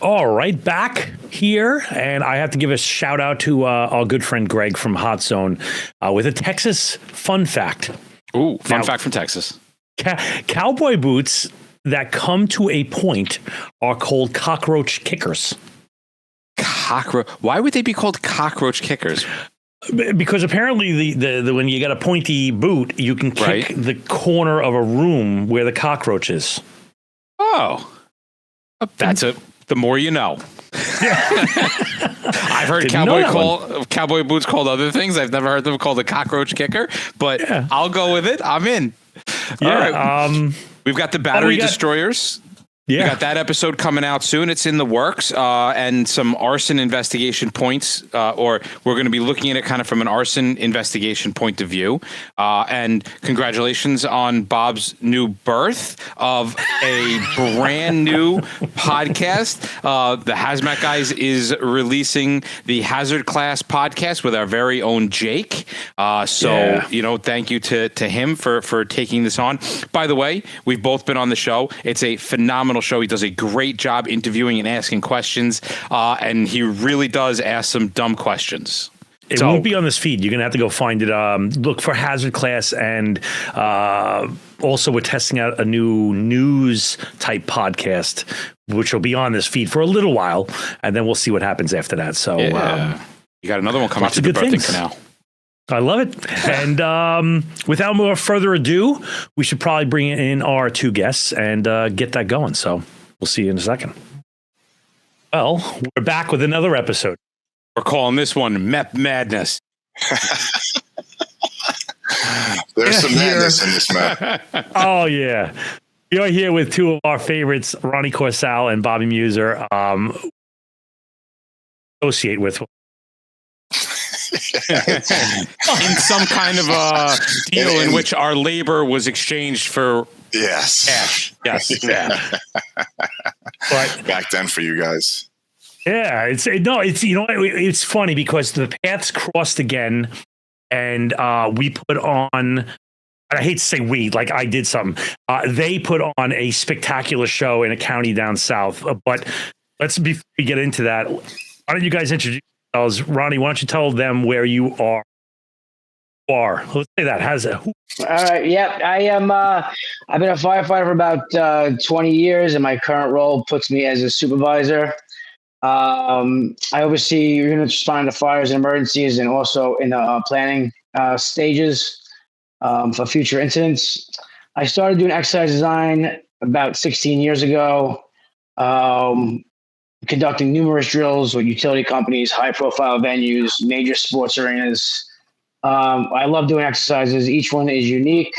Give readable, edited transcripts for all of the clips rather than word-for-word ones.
All right, back here, and I have to give a shout out to our good friend Greg from Hot Zone with a Texas fun fact. Ooh, fun fact from Texas. Cowboy boots that come to a point are called cockroach kickers. Why would they be called cockroach kickers? Because apparently the when you got a pointy boot, you can kick the corner of a room where the cockroach is. Oh, that's the more you know. I've heard cowboy boots called other things. I've never heard them called a cockroach kicker, but I'll go with it. I'm in. Yeah. All right. We've got the battery destroyers. Yeah. We got that episode coming out soon. It's in the works, and some arson investigation points, or we're going to be looking at it kind of from an arson investigation point of view. And congratulations on Bob's new birth of a brand new podcast. The Hazmat Guys is releasing the Hazard Class podcast with our very own Jake. Thank you to him for taking this on. By the way, we've both been on the show. It's a phenomenal show. He does a great job interviewing and asking questions, and he really does ask some dumb questions. It won't be on this feed. You're going to have to go find it. Look for Hazard Class, and also we're testing out a new news type podcast, which will be on this feed for a little while, and then we'll see what happens after that. So you got another one coming to the birthing canal. I love it. And without more further ado, we should probably bring in our two guests and get that going. So we'll see you in a second. Well, we're back with another episode. We're calling this one MEP Madness. There's some madness in this map. Oh, yeah. You're here with two of our favorites, Ronnie Corsal and Bobby Muser. Associate with in some kind of a deal in which our labor was exchanged for cash. Yes. Yeah. But back then for you guys. Yeah, it's funny because the paths crossed again, and we put on. I hate to say we, like I did something. They put on a spectacular show in a county down south. But before we get into that, why don't you guys introduce yourselves? Ronnie, why don't you tell them where you are? Let's say that. How's it? All right. Yep. I am. I've been a firefighter for about 20 years, and my current role puts me as a supervisor. I oversee units responding to fires and emergencies, and also in the planning stages for future incidents. I started doing exercise design about 16 years ago, conducting numerous drills with utility companies, high-profile venues, major sports arenas. I love doing exercises. Each one is unique,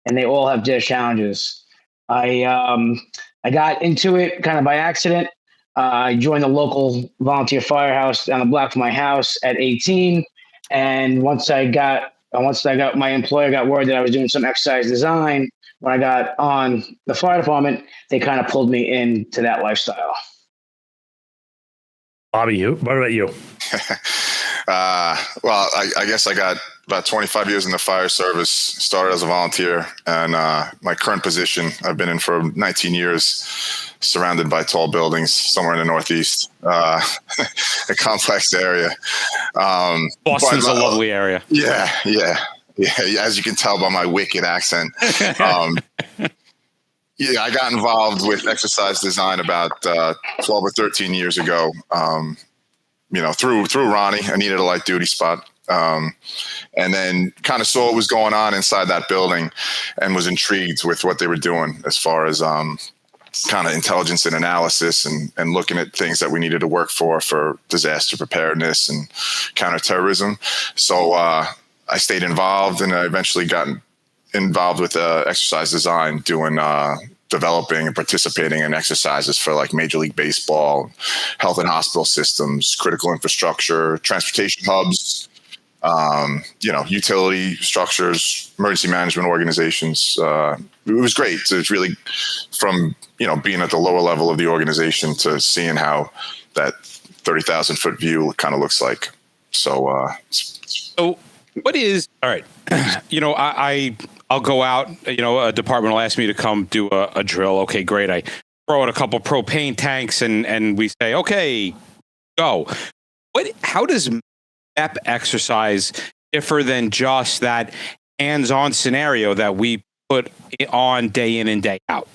and they all have their challenges. I got into it kind of by accident. I joined the local volunteer firehouse down the block from my house at 18. And once my employer got word that I was doing some exercise design, when I got on the fire department, they kind of pulled me into that lifestyle. Bobby, what about you? Well, I guess I got about 25 years in the fire service, started as a volunteer, and my current position I've been in for 19 years, surrounded by tall buildings somewhere in the Northeast, a complex area. Boston's a lovely area. Yeah. As you can tell by my wicked accent. Yeah, I got involved with exercise design about 12 or 13 years ago. Through Ronnie, I needed a light duty spot. And then kind of saw what was going on inside that building and was intrigued with what they were doing as far as kind of intelligence and analysis and looking at things that we needed to work for disaster preparedness and counterterrorism. So I stayed involved, and I eventually got involved with exercise design, doing developing and participating in exercises for like Major League Baseball, health and hospital systems, critical infrastructure, transportation hubs, utility structures, emergency management organizations. It was great. So it's really from, being at the lower level of the organization to seeing how that 30,000 foot view kind of looks like. So what is, all right. I'll go out, a department will ask me to come do a drill. Okay, great. throw out a couple propane tanks and we say, okay, go. How does MEP exercise differ than just that hands-on scenario that we put on day in and day out?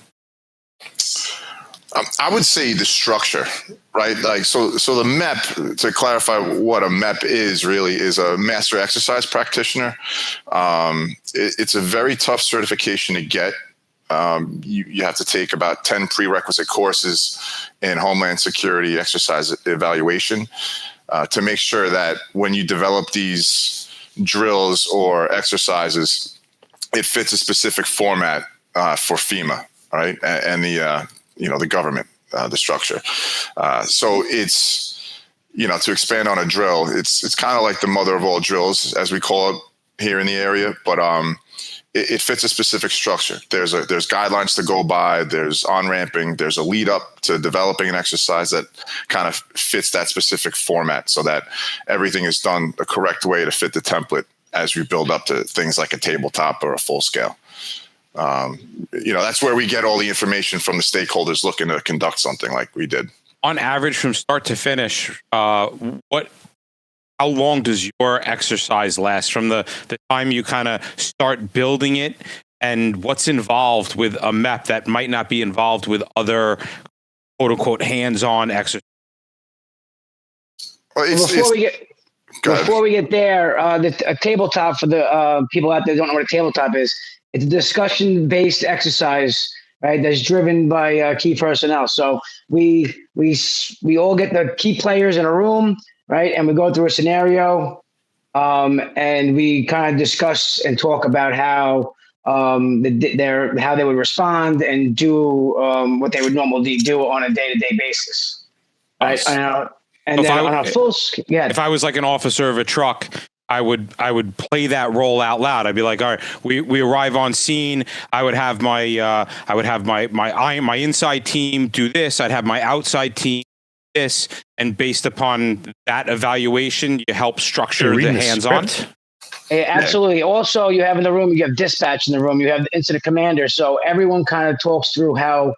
I would say the structure, right? Like, so the MEP, to clarify what a MEP is, really is a master exercise practitioner. It's a very tough certification to get. You have to take about 10 prerequisite courses in Homeland Security exercise evaluation to make sure that when you develop these drills or exercises, it fits a specific format for FEMA, right? And the government, the structure. So it's, to expand on a drill, it's kind of like the mother of all drills, as we call it here in the area, but it fits a specific structure. There's guidelines to go by, there's on-ramping, there's a lead up to developing an exercise that kind of fits that specific format so that everything is done the correct way to fit the template as we build up to things like a tabletop or a full scale. That's where we get all the information from the stakeholders looking to conduct something like we did. On average, from start to finish, how long does your exercise last from the time you kind of start building it, and what's involved with a MEP that might not be involved with other quote unquote hands-on exercise? Well, before we get there, a tabletop, for the people out there who don't know what a tabletop is, it's a discussion-based exercise, right? That's driven by key personnel. So we all get the key players in a room, right? And we go through a scenario, and we kind of discuss and talk about how how they would respond and do what they would normally do on a day-to-day basis, right? And then on a full scale, if I was like an officer of a truck, I would play that role out loud. I'd be like, all right, we arrive on scene. I would have my inside team do this. I'd have my outside team do this, and based upon that evaluation, you help structure the hands-on. Absolutely. Yeah. Also, you have in the room, you have dispatch in the room. You have the incident commander. So everyone kind of talks through how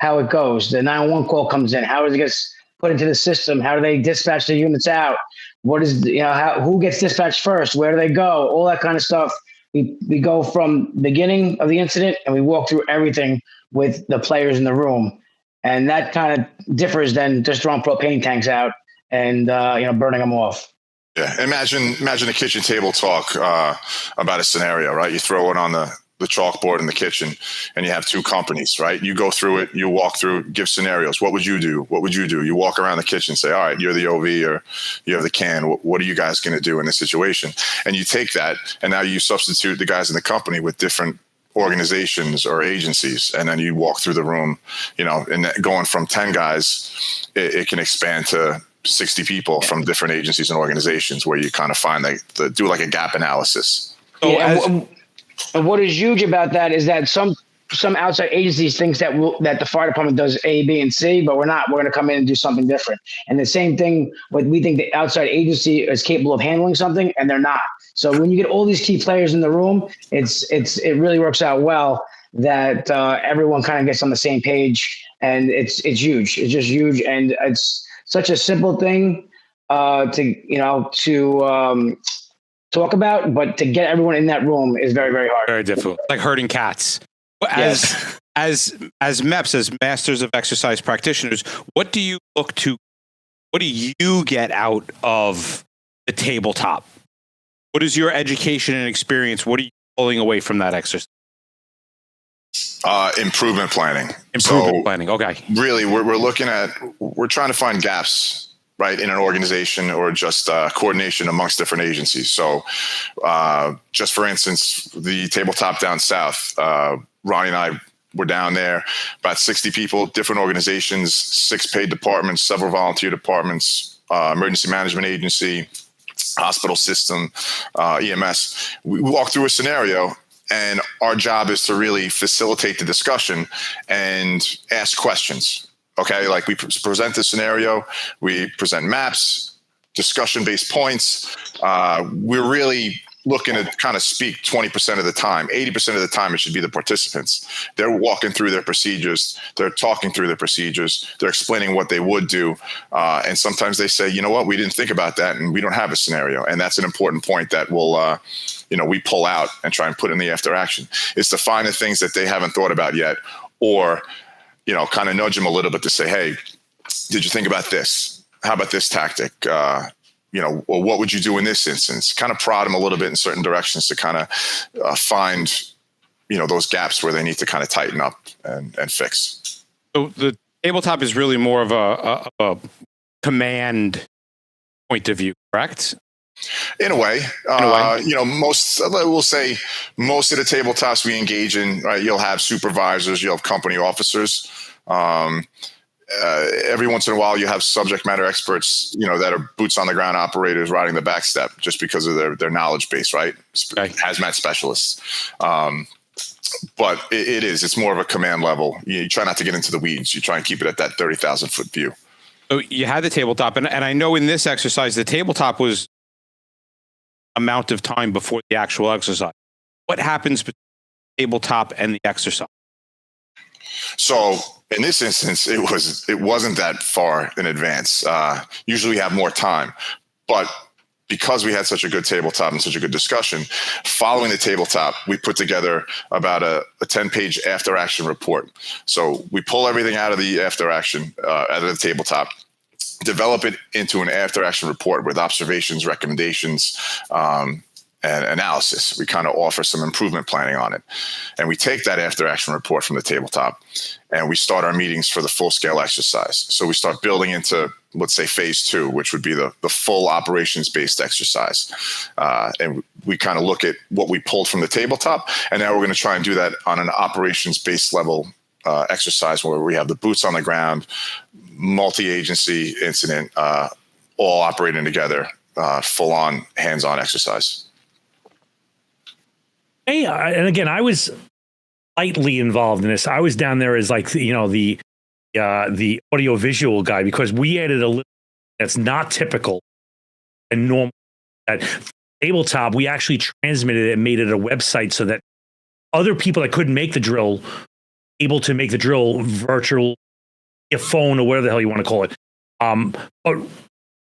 it goes. The 911 call comes in. How does it get put into the system? How do they dispatch the units out? What is, who gets dispatched first? Where do they go? All that kind of stuff. We go from the beginning of the incident and we walk through everything with the players in the room. And that kind of differs than just throwing propane tanks out and, burning them off. Yeah. Imagine a kitchen table talk about a scenario, right? You throw it on the chalkboard in the kitchen and you have two companies, right? You go through it, you walk through, give scenarios. What would you do? What would you do? You walk around the kitchen, say, all right, you're the OV or you have the can. What are you guys going to do in this situation? And you take that and now you substitute the guys in the company with different organizations or agencies. And then you walk through the room, and going from 10 guys, it can expand to 60 people from different agencies and organizations where you kind of find do like a gap analysis. So and what is huge about that is that some outside agencies think that the fire department does A, B, and C, but we're not. We're going to come in and do something different. And the same thing, we think the outside agency is capable of handling something, and they're not. So when you get all these key players in the room, it really works out well that everyone kind of gets on the same page, and it's huge. It's just huge, and it's such a simple thing to talk about, but to get everyone in that room is very, very hard. Very difficult. Like herding cats. As MEPs, as masters of exercise practitioners, what do you get out of the tabletop? What is your education and experience? What are you pulling away from that exercise? Improvement planning. Planning. Okay. Really, we're trying to find gaps, right, in an organization or just coordination amongst different agencies. So just for instance, the tabletop down south, Ronnie and I were down there, about 60 people, different organizations, 6 paid departments, several volunteer departments, emergency management agency, hospital system, EMS. We walked through a scenario, and our job is to really facilitate the discussion and ask questions. Okay, like we present the scenario, we present maps, discussion-based points. We're really looking to kind of speak 20% of the time. 80% of the time, it should be the participants. They're walking through their procedures. They're talking through their procedures. They're explaining what they would do. And sometimes they say, you know what, we didn't think about that, and we don't have a scenario. And that's an important point that will, we pull out and try and put in the after action, is to find the things that they haven't thought about yet, or, kind of nudge them a little bit to say, hey, did you think about this? How about this tactic? Or what would you do in this instance? Kind of prod them a little bit in certain directions to kind of find, those gaps where they need to kind of tighten up and fix. So the tabletop is really more of a command point of view, correct? In a way. We'll say most of the tabletops we engage in, right, you'll have supervisors, you'll have company officers. Every once in a while, you have subject matter experts, that are boots on the ground operators riding the back step just because of their knowledge base, right? Okay. Hazmat specialists. But it's more of a command level. You try not to get into the weeds. You try and keep it at that 30,000 foot view. So you had the tabletop, and I know in this exercise, the tabletop was amount of time before the actual exercise. What happens between the tabletop and the exercise? So in this instance, it wasn't that far in advance. Usually we have more time, but because we had such a good tabletop and such a good discussion, following the tabletop, we put together about a 10-page after action report. So we pull everything out of the after action, out of the tabletop, develop it into an after action report with observations, recommendations, and analysis. We kind of offer some improvement planning on it. And we take that after action report from the tabletop and we start our meetings for the full scale exercise. So we start building into, let's say, phase 2, which would be the full operations based exercise. And we kind of look at what we pulled from the tabletop. And now we're going to try and do that on an operations based level exercise where we have the boots on the ground, multi-agency incident, all operating together, full on hands on exercise. Hey, and again, I was lightly involved in this. I was down there as like, the audio visual guy, because we added a little that's not typical and normal. At tabletop, we actually transmitted it and made it a website so that other people that couldn't make the drill able to make the drill virtual, a phone or whatever the hell you want to call it. But one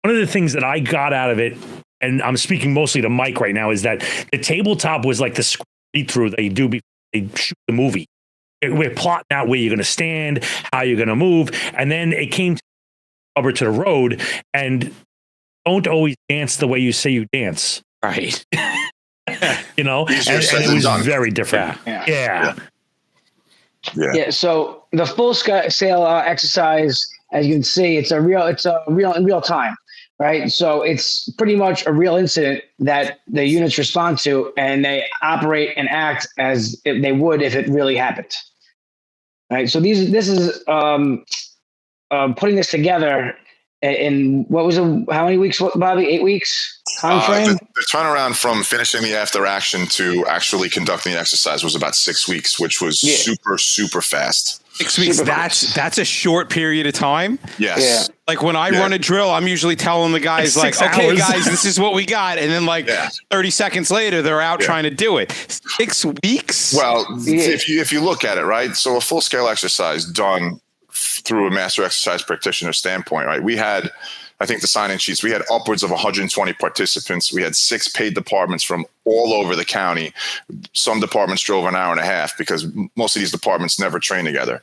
of the things that I got out of it, and I'm speaking mostly to Mike right now, is that the tabletop was like the read-through they do before they shoot the movie. We're plotting out where you're going to stand, how you're going to move, and then it came over to the road, and don't always dance the way you say you dance. Right. and it was very different. Yeah. So the full scale exercise, as you can see, it's real in real time, right? So it's pretty much a real incident that the units respond to, and they operate and act as if they would if it really happened, right? So this is putting this together in how many weeks, Bobby? 8 weeks time frame? The turnaround from finishing the after action to actually conducting the exercise was about 6 weeks, which was super, super fast. 6 weeks. That's a short period of time. Yes. Yeah. Like when I run a drill, I'm usually telling the guys like, okay, guys, this is what we got. And then 30 seconds later, they're out trying to do it. 6 weeks. Well, if you look at it, right. So a full scale exercise done through a master exercise practitioner standpoint, right? We had, I think the sign-in sheets, we had upwards of 120 participants. We had 6 paid departments from all over the county. Some departments drove an hour and a half because most of these departments never train together.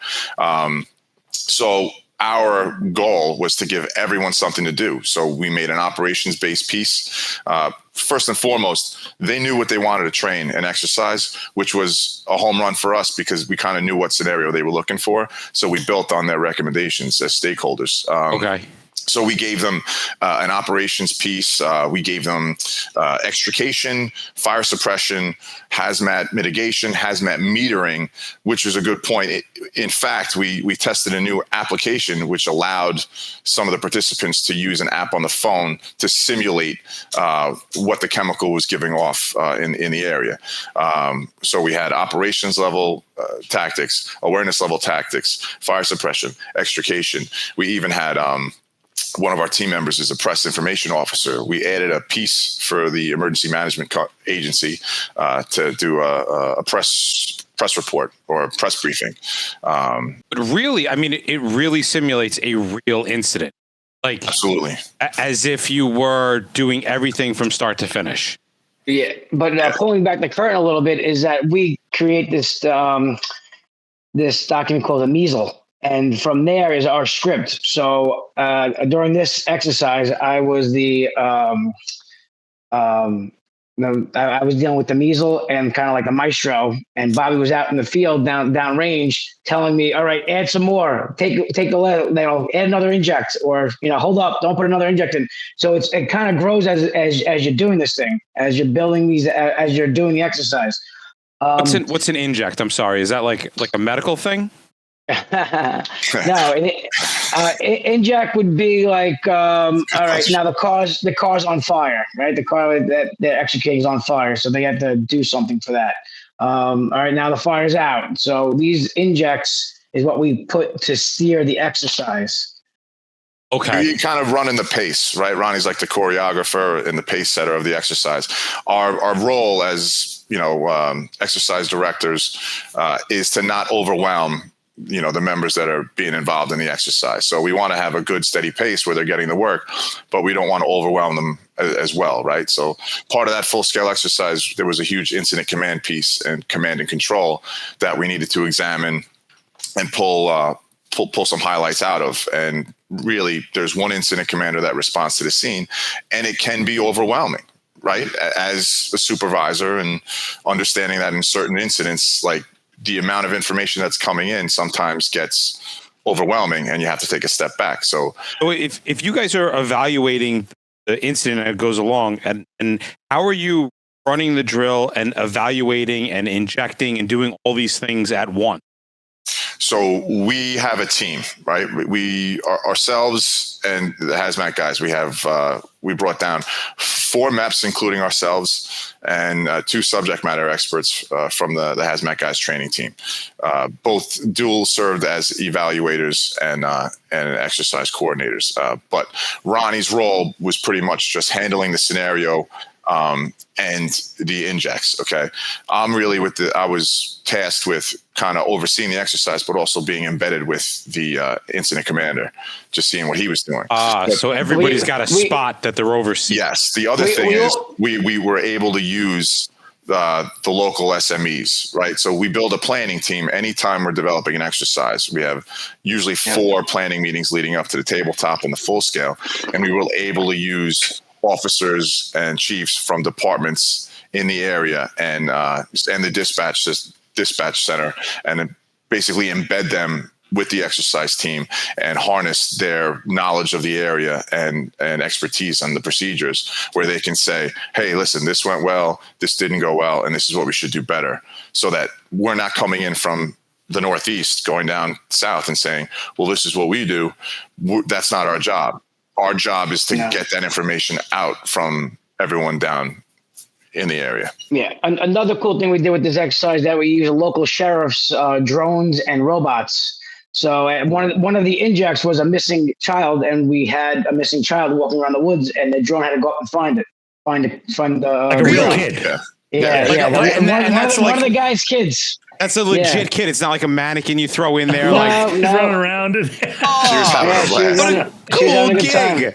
So our goal was to give everyone something to do. So we made an operations-based piece. First and foremost, they knew what they wanted to train and exercise, which was a home run for us because we kind of knew what scenario they were looking for. So we built on their recommendations as stakeholders. Okay. So we gave them an operations piece. We gave them extrication, fire suppression, hazmat mitigation, hazmat metering, which was a good point. In fact, we tested a new application which allowed some of the participants to use an app on the phone to simulate what the chemical was giving off in the area. So we had operations level tactics, awareness level tactics, fire suppression, extrication. We even had one of our team members is a press information officer. We added a piece for the emergency management agency to do a press report or a press briefing. But really, I mean, it really simulates a real incident. Like, absolutely, as if you were doing everything from start to finish. Yeah, but pulling back the curtain a little bit is that we create this this document called a measle, and from there is our script. So during this exercise, I was I was dealing with the measle and kind of like a maestro, and Bobby was out in the field down range telling me, all right, add some more, take the add another inject, or hold up, don't put another inject in. So it kind of grows as you're doing this thing, as you're building these, as you're doing the exercise. What's an inject? I'm sorry, is that like a medical thing? No, inject would be like, all right, now the car's on fire, right? The car that they're executing is on fire, so they have to do something for that. All right, now the fire's out. So these injects is what we put to steer the exercise. Okay. You kind of running the pace, right? Ronnie's like the choreographer and the pace setter of the exercise. Our role as, exercise directors is to not overwhelm the members that are being involved in the exercise. So we want to have a good steady pace where they're getting the work, but we don't want to overwhelm them as well, right? So part of that full scale exercise, there was a huge incident command piece and command and control that we needed to examine and pull some highlights out of. And really, there's one incident commander that responds to the scene, and it can be overwhelming, right? As a supervisor, and understanding that in certain incidents, like, the amount of information that's coming in sometimes gets overwhelming, and you have to take a step back. So if you guys are evaluating the incident that goes along, and how are you running the drill and evaluating and injecting and doing all these things at once? So we have a team, right? We are ourselves and the hazmat guys. We brought down 4 MEPs, including ourselves, and 2 subject matter experts from the hazmat guys training team. Both dual served as evaluators and exercise coordinators. But Ronnie's role was pretty much just handling the scenario and the injects. Okay. I was tasked with kind of overseeing the exercise, but also being embedded with the incident commander, just seeing what he was doing. So everybody's got a spot that they're overseeing. Yes. The other thing is we were able to use the local SMEs, right? So we build a planning team anytime we're developing an exercise. We have usually 4 planning meetings leading up to the tabletop and the full scale, and we were able to use officers and chiefs from departments in the area and the dispatch center, and then basically embed them with the exercise team and harness their knowledge of the area and expertise on the procedures, where they can say, hey, listen, this went well, this didn't go well, and this is what we should do better, so that we're not coming in from the Northeast going down south and saying, well, this is what we do. That's not our job. Our job is to get that information out from everyone down in the area. Yeah. Another cool thing we did with this exercise, that we use local sheriffs, drones, and robots. So one of the injects was a missing child, and we had a missing child walking around the woods, and the drone had to go up and find the like a real kid. One of the guy's kids. That's a legit kid. It's not like a mannequin you throw in there. He's running around. What a cool gig.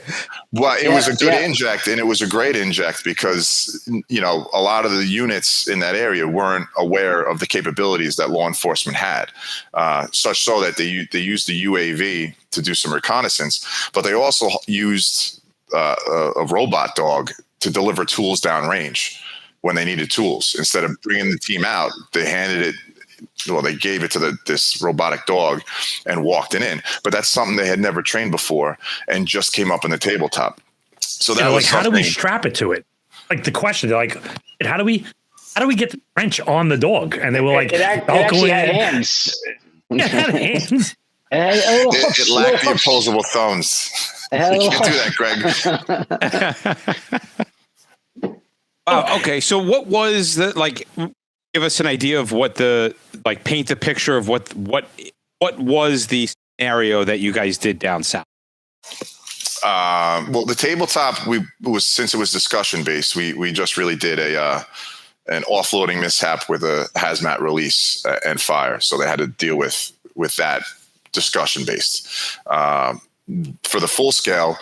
Well, it was a good inject, and it was a great inject because, a lot of the units in that area weren't aware of the capabilities that law enforcement had, such so that they used the UAV to do some reconnaissance, but they also used a robot dog to deliver tools downrange when they needed tools. Instead of bringing the team out, they gave it to this robotic dog and walked it in. But that's something they had never trained before and just came up in the tabletop. So that was how do we strap it to it? Like the question, they're like, how do we get the wrench on the dog? And they were like, it actually had hands. Yeah, it had hands. It lacked the opposable thumbs. You can't do that, Greg. Wow. Okay. So what was give us an idea of what paint the picture of what was the scenario that you guys did down south? Well, the tabletop, since it was discussion based, we just really did an offloading mishap with a hazmat release and fire. So they had to deal with that discussion based. For the full scale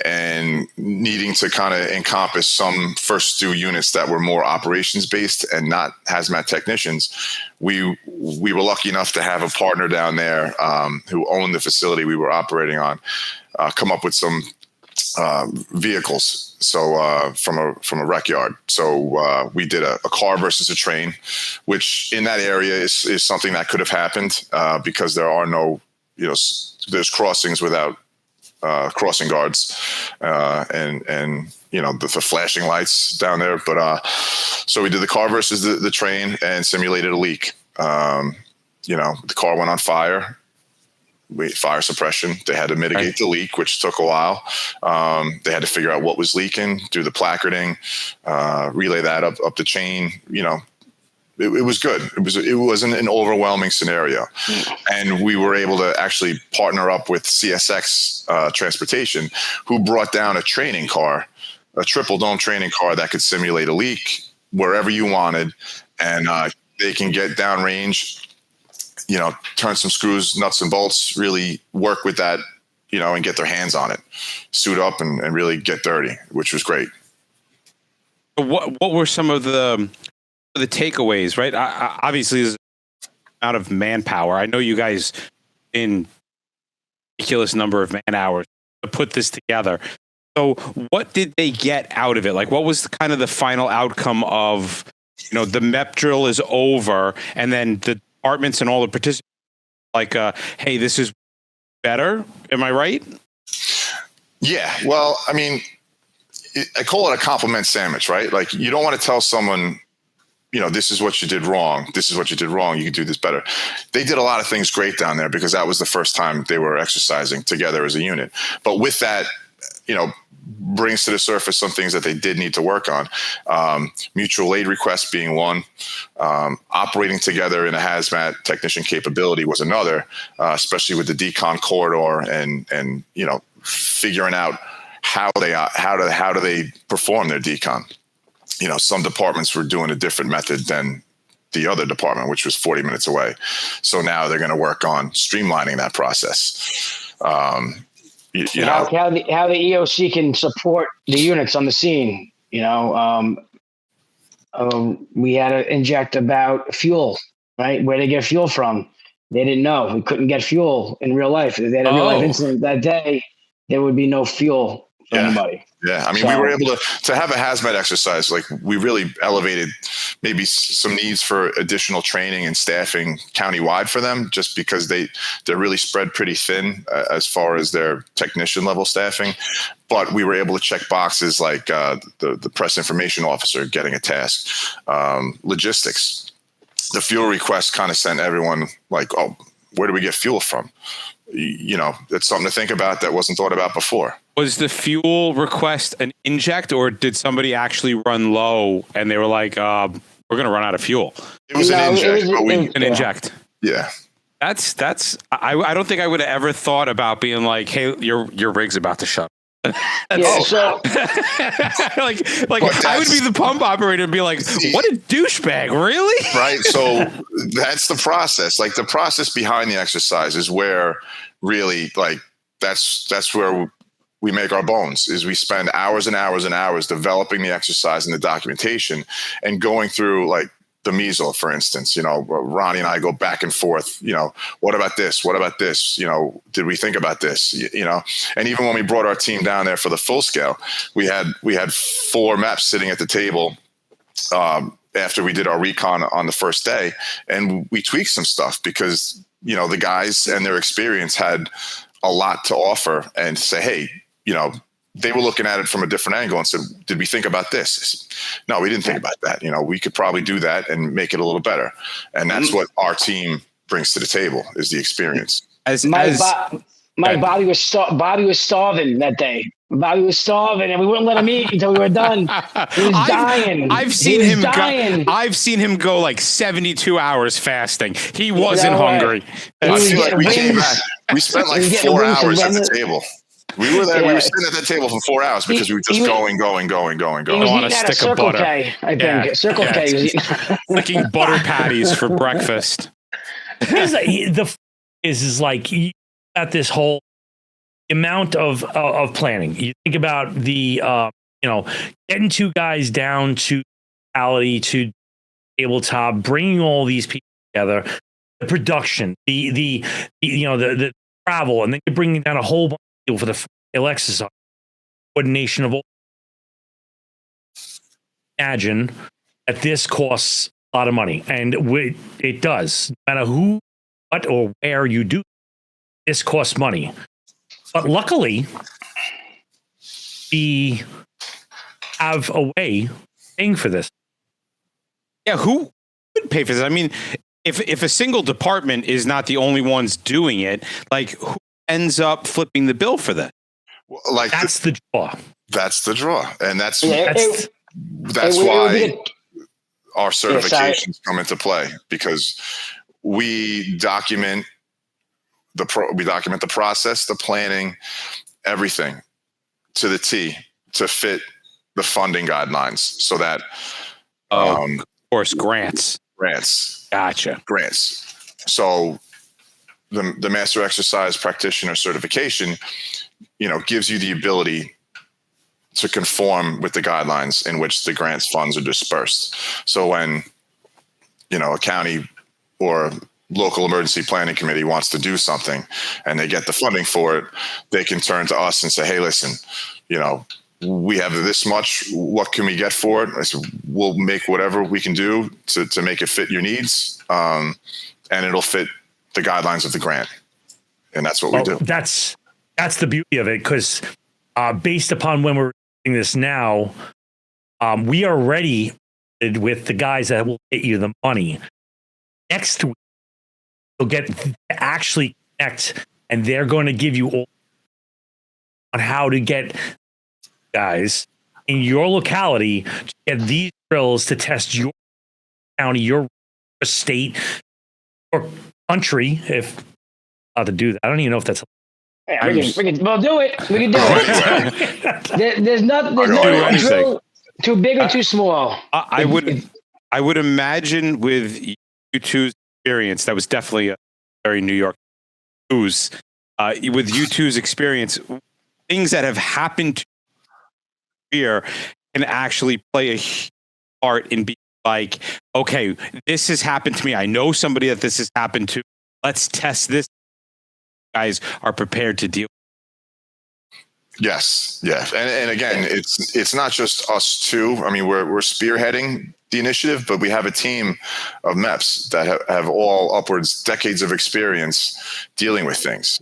and needing to kind of encompass some first two units that were more operations based and not hazmat technicians, we were lucky enough to have a partner down there who owned the facility we were operating on come up with some vehicles. So from a rec yard. So we did a car versus a train, which in that area is something that could have happened because there are no, there's crossings without crossing guards and the flashing lights down there. But so we did the car versus the train and simulated a leak. The car went on fire. Fire suppression. They had to mitigate the leak, which took a while. They had to figure out what was leaking, do the placarding, relay that up the chain. It was good. It wasn't an overwhelming scenario, and we were able to actually partner up with CSX Transportation, who brought down a training car, a triple dome training car that could simulate a leak wherever you wanted, and they can get downrange. Turn some screws, nuts and bolts, really work with that, and get their hands on it, suit up and really get dirty, which was great. What were some of the takeaways, right? Obviously, there's out of manpower. I know you guys in ridiculous number of man hours to put this together. So what did they get out of it? Like, what was kind of the final outcome of, the MEP drill is over and then the departments and all the participants like, hey, this is better. Am I right? Yeah. Well, I mean, I call it a compliment sandwich, right? Like, you don't want to tell someone, this is what you did wrong. This is what you did wrong. You could do this better. They did a lot of things great down there because that was the first time they were exercising together as a unit. But with that, brings to the surface some things that they did need to work on. Mutual aid requests being one. Operating together in a hazmat technician capability was another, especially with the decon corridor and figuring out how do they perform their decon. Some departments were doing a different method than the other department, which was 40 minutes away. So now they're going to work on streamlining that process. How the EOC can support the units on the scene. We had to inject about fuel, right? Where they get fuel from. They didn't know. We couldn't get fuel in real life. If they had a real life incident that day, there would be no fuel for anybody. Yeah, I mean, we were able to have a hazmat exercise. Like, we really elevated maybe some needs for additional training and staffing countywide for them, just because they're really spread pretty thin as far as their technician level staffing. But we were able to check boxes like the press information officer getting a task, logistics. The fuel request kind of sent everyone like, oh, where do we get fuel from? It's something to think about that wasn't thought about before. Was the fuel request an inject, or did somebody actually run low and they were like, we're going to run out of fuel? It was an inject. Inject. Yeah. That's I don't think I would have ever thought about being like, hey, your rig's about to shut. So like I would be the pump operator and be like, what a douchebag, really? Right. So that's the process. Like, the process behind the exercise is where really, like, that's where we make our bones. Is we spend hours and hours and hours developing the exercise and the documentation and going through, like, the meso, for instance. Ronnie and I go back and forth. What about this? What about this? Did we think about this? And even when we brought our team down there for the full scale, we had 4 maps sitting at the table after we did our recon on the first day, and we tweaked some stuff because the guys and their experience had a lot to offer, and say, hey, they were looking at it from a different angle and said, did we think about this? No, we didn't think about that. We could probably do that and make it a little better. And that's what our team brings to the table, is the experience. Bobby was starving that day. Bobby was starving, and we wouldn't let him eat until we were done. He was dying. I've seen him go like 72 hours fasting. He wasn't hungry. I feel like we came back. We spent like 4 hours at the table. We were there. We were sitting at that table for 4 hours because we were just going. He was on a eating stick at a of Circle butter. K, I think. Circle K. He was eating. Licking butter patties for breakfast. Is like you got this whole amount of planning. You think about the getting two guys down to reality, to tabletop, bringing all these people together, the production, the travel, and then you're bringing down a whole bunch of people for the FullScale Exercise, coordination of all. Imagine that this costs a lot of money, and it does. No matter who, what, or where you do, this costs money. But luckily, we have a way of paying for this. Yeah, who would pay for this? I mean, if a single department is not the only ones doing it, like who ends up flipping the bill for that? Like that's the draw. That's the draw, and that's That's why our certifications come into play, because we document the process, the planning, everything to the T to fit the funding guidelines, so that of course grants. Gotcha. Grants. So the Master Exercise Practitioner certification, gives you the ability to conform with the guidelines in which the grants funds are dispersed. So when, a county or local emergency planning committee wants to do something and they get the funding for it, they can turn to us and say, hey, listen, we have this much, what can we get for it? I said, we'll make whatever we can do to make it fit your needs. And it'll fit the guidelines of the grant. And that's what we do. That's the beauty of it. Cause based upon when we're doing this now, we are ready with the guys that will get you the money. Next week, you'll get to actually connect, and they're going to give you all on how to get guys in your locality to get these drills to test your county, your state, or country. If allowed to do that, I don't even know if that's. Yeah, we can do it. We can do it. There's no drill too big or too small. I would imagine with you two's experience, that was definitely a very New York news. With you two's experience, things that have happened to you here can actually play a part in being like, okay, this has happened to me. I know somebody that this has happened to. Let's test this. You guys are prepared to deal. Yes, yeah, and again, it's not just us two. I mean, we're spearheading the initiative, but we have a team of MEPs that have all upwards decades of experience dealing with things,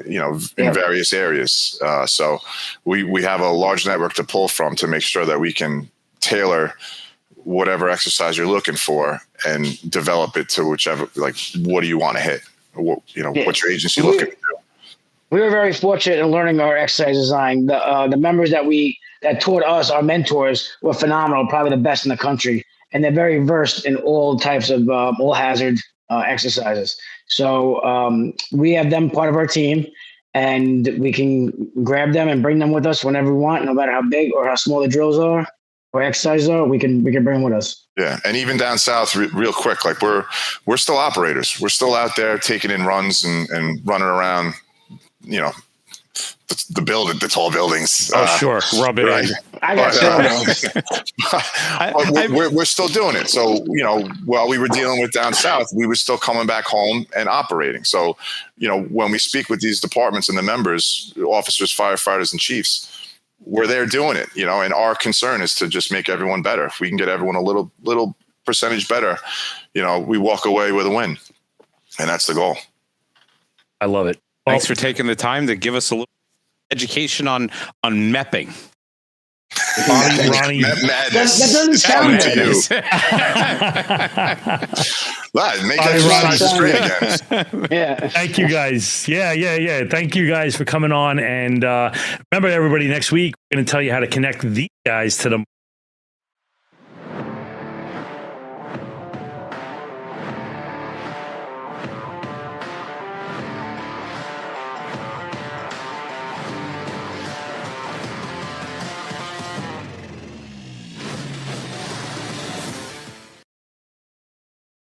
in various areas. So we have a large network to pull from to make sure that we can tailor whatever exercise you're looking for and develop it to whichever, like, what do you want to hit? What's your agency looking to do? We were very fortunate in learning our exercise design. The members that taught us, our mentors, were phenomenal, probably the best in the country. And they're very versed in all types of all hazard exercises. So we have them part of our team, and we can grab them and bring them with us whenever we want, no matter how big or how small the drills are or exercises are. We can bring them with us. Yeah, and even down south, real quick, like we're still operators. We're still out there taking in runs and running around. The tall buildings. Oh, sure. Rub it right. in. I got we're still doing it. So, while we were dealing with down south, we were still coming back home and operating. So, when we speak with these departments and the members, officers, firefighters, and chiefs, we're there doing it, and our concern is to just make everyone better. If we can get everyone a little percentage better, we walk away with a win. And that's the goal. I love it. Thanks for taking the time to give us a little education on MEPing. Ronnie. That doesn't sound to you. Make exercises great again. Yeah. Thank you guys. Yeah. Thank you guys for coming on. And remember, everybody, next week, we're going to tell you how to connect these guys to the